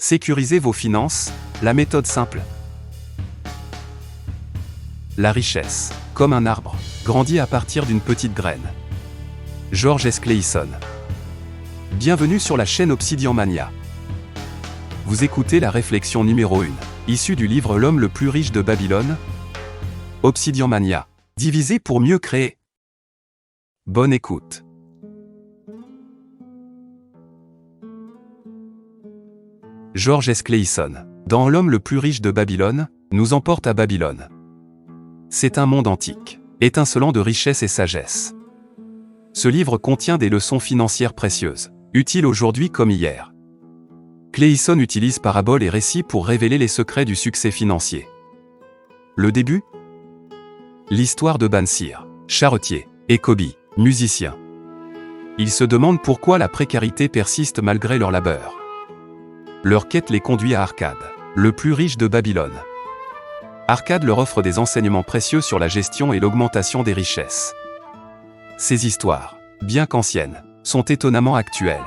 Sécurisez vos finances, la méthode simple. La richesse, comme un arbre, grandit à partir d'une petite graine. George S. Clason. Bienvenue sur la chaîne Obsidian Mania. Vous écoutez la réflexion numéro 1, issue du livre L'homme le plus riche de Babylone. Obsidian Mania. Diviser pour mieux créer. Bonne écoute. George S. Clason, dans L'homme le plus riche de Babylone, nous emporte à Babylone. C'est un monde antique, étincelant de richesse et sagesse. Ce livre contient des leçons financières précieuses, utiles aujourd'hui comme hier. Clason utilise paraboles et récits pour révéler les secrets du succès financier. Le début ? L'histoire de Bansir, charretier, et Kobi, musicien. Ils se demandent pourquoi la précarité persiste malgré leur labeur. Leur quête les conduit à Arkad, le plus riche de Babylone. Arkad leur offre des enseignements précieux sur la gestion et l'augmentation des richesses. Ces histoires, bien qu'anciennes, sont étonnamment actuelles.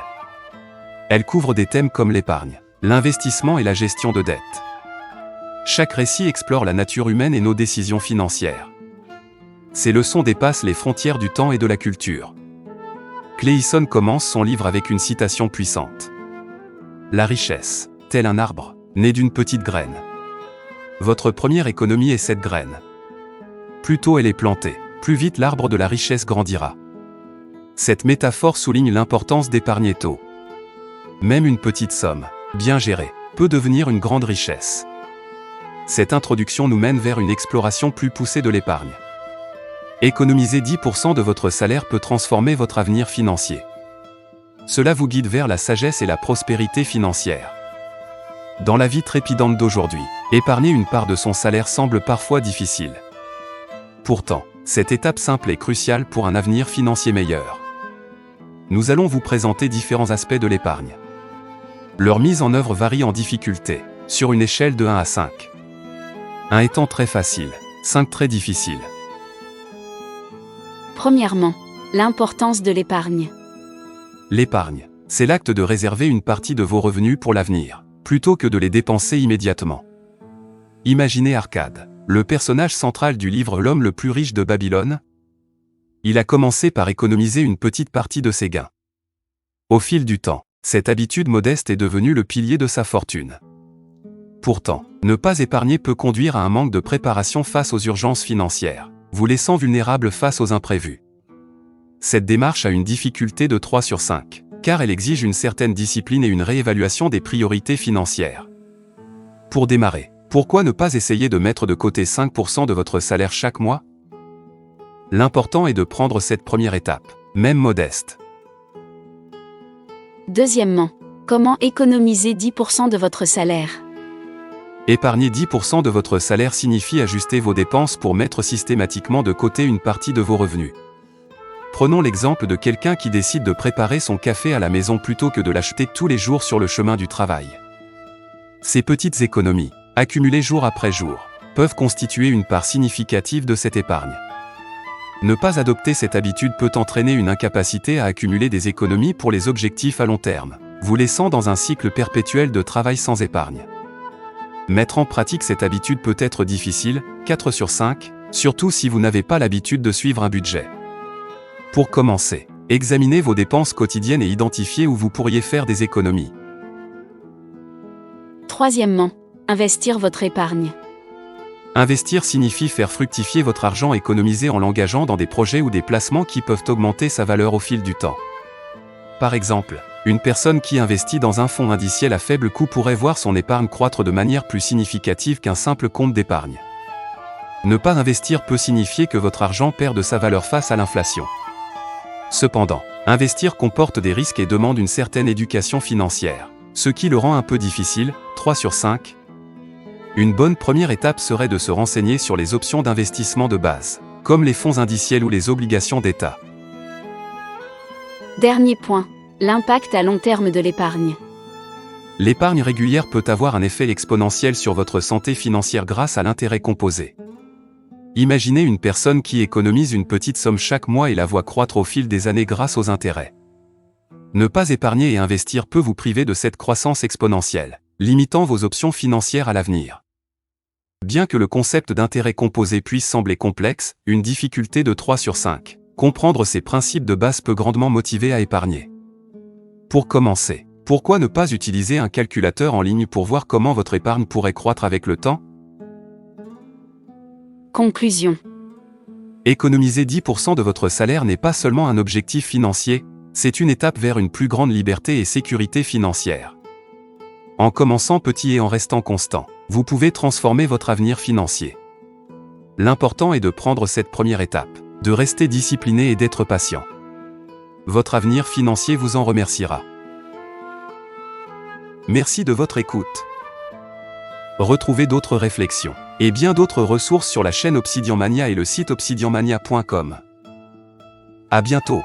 Elles couvrent des thèmes comme l'épargne, l'investissement et la gestion de dettes. Chaque récit explore la nature humaine et nos décisions financières. Ces leçons dépassent les frontières du temps et de la culture. Clason commence son livre avec une citation puissante. La richesse, tel un arbre, naît d'une petite graine. Votre première économie est cette graine. Plus tôt elle est plantée, plus vite l'arbre de la richesse grandira. Cette métaphore souligne l'importance d'épargner tôt. Même une petite somme, bien gérée, peut devenir une grande richesse. Cette introduction nous mène vers une exploration plus poussée de l'épargne. Économiser 10% de votre salaire peut transformer votre avenir financier. Cela vous guide vers la sagesse et la prospérité financière. Dans la vie trépidante d'aujourd'hui, épargner une part de son salaire semble parfois difficile. Pourtant, cette étape simple est cruciale pour un avenir financier meilleur. Nous allons vous présenter différents aspects de l'épargne. Leur mise en œuvre varie en difficulté, sur une échelle de 1 à 5. 1 étant très facile, 5 très difficile. Premièrement, l'importance de l'épargne. L'épargne, c'est l'acte de réserver une partie de vos revenus pour l'avenir, plutôt que de les dépenser immédiatement. Imaginez Arkad, le personnage central du livre L'homme le plus riche de Babylone. Il a commencé par économiser une petite partie de ses gains. Au fil du temps, cette habitude modeste est devenue le pilier de sa fortune. Pourtant, ne pas épargner peut conduire à un manque de préparation face aux urgences financières, vous laissant vulnérable face aux imprévus. Cette démarche a une difficulté de 3 sur 5, car elle exige une certaine discipline et une réévaluation des priorités financières. Pour démarrer, pourquoi ne pas essayer de mettre de côté 5% de votre salaire chaque mois ? L'important est de prendre cette première étape, même modeste. Deuxièmement, comment économiser 10% de votre salaire ? Épargner 10% de votre salaire signifie ajuster vos dépenses pour mettre systématiquement de côté une partie de vos revenus. Prenons l'exemple de quelqu'un qui décide de préparer son café à la maison plutôt que de l'acheter tous les jours sur le chemin du travail. Ces petites économies, accumulées jour après jour, peuvent constituer une part significative de cette épargne. Ne pas adopter cette habitude peut entraîner une incapacité à accumuler des économies pour les objectifs à long terme, vous laissant dans un cycle perpétuel de travail sans épargne. Mettre en pratique cette habitude peut être difficile, 4 sur 5, surtout si vous n'avez pas l'habitude de suivre un budget. Pour commencer, examinez vos dépenses quotidiennes et identifiez où vous pourriez faire des économies. Troisièmement, investir votre épargne. Investir signifie faire fructifier votre argent économisé en l'engageant dans des projets ou des placements qui peuvent augmenter sa valeur au fil du temps. Par exemple, une personne qui investit dans un fonds indiciel à faible coût pourrait voir son épargne croître de manière plus significative qu'un simple compte d'épargne. Ne pas investir peut signifier que votre argent perd de sa valeur face à l'inflation. Cependant, investir comporte des risques et demande une certaine éducation financière, ce qui le rend un peu difficile, 3 sur 5. Une bonne première étape serait de se renseigner sur les options d'investissement de base, comme les fonds indiciels ou les obligations d'État. Dernier point, l'impact à long terme de l'épargne. L'épargne régulière peut avoir un effet exponentiel sur votre santé financière grâce à l'intérêt composé. Imaginez une personne qui économise une petite somme chaque mois et la voit croître au fil des années grâce aux intérêts. Ne pas épargner et investir peut vous priver de cette croissance exponentielle, limitant vos options financières à l'avenir. Bien que le concept d'intérêt composé puisse sembler complexe, une difficulté de 3 sur 5. Comprendre ces principes de base peut grandement motiver à épargner. Pour commencer, pourquoi ne pas utiliser un calculateur en ligne pour voir comment votre épargne pourrait croître avec le temps? Conclusion. Économiser 10% de votre salaire n'est pas seulement un objectif financier, c'est une étape vers une plus grande liberté et sécurité financière. En commençant petit et en restant constant, vous pouvez transformer votre avenir financier. L'important est de prendre cette première étape, de rester discipliné et d'être patient. Votre avenir financier vous en remerciera. Merci de votre écoute. Retrouvez d'autres réflexions et bien d'autres ressources sur la chaîne Obsidian Mania et le site obsidianmania.com. À bientôt.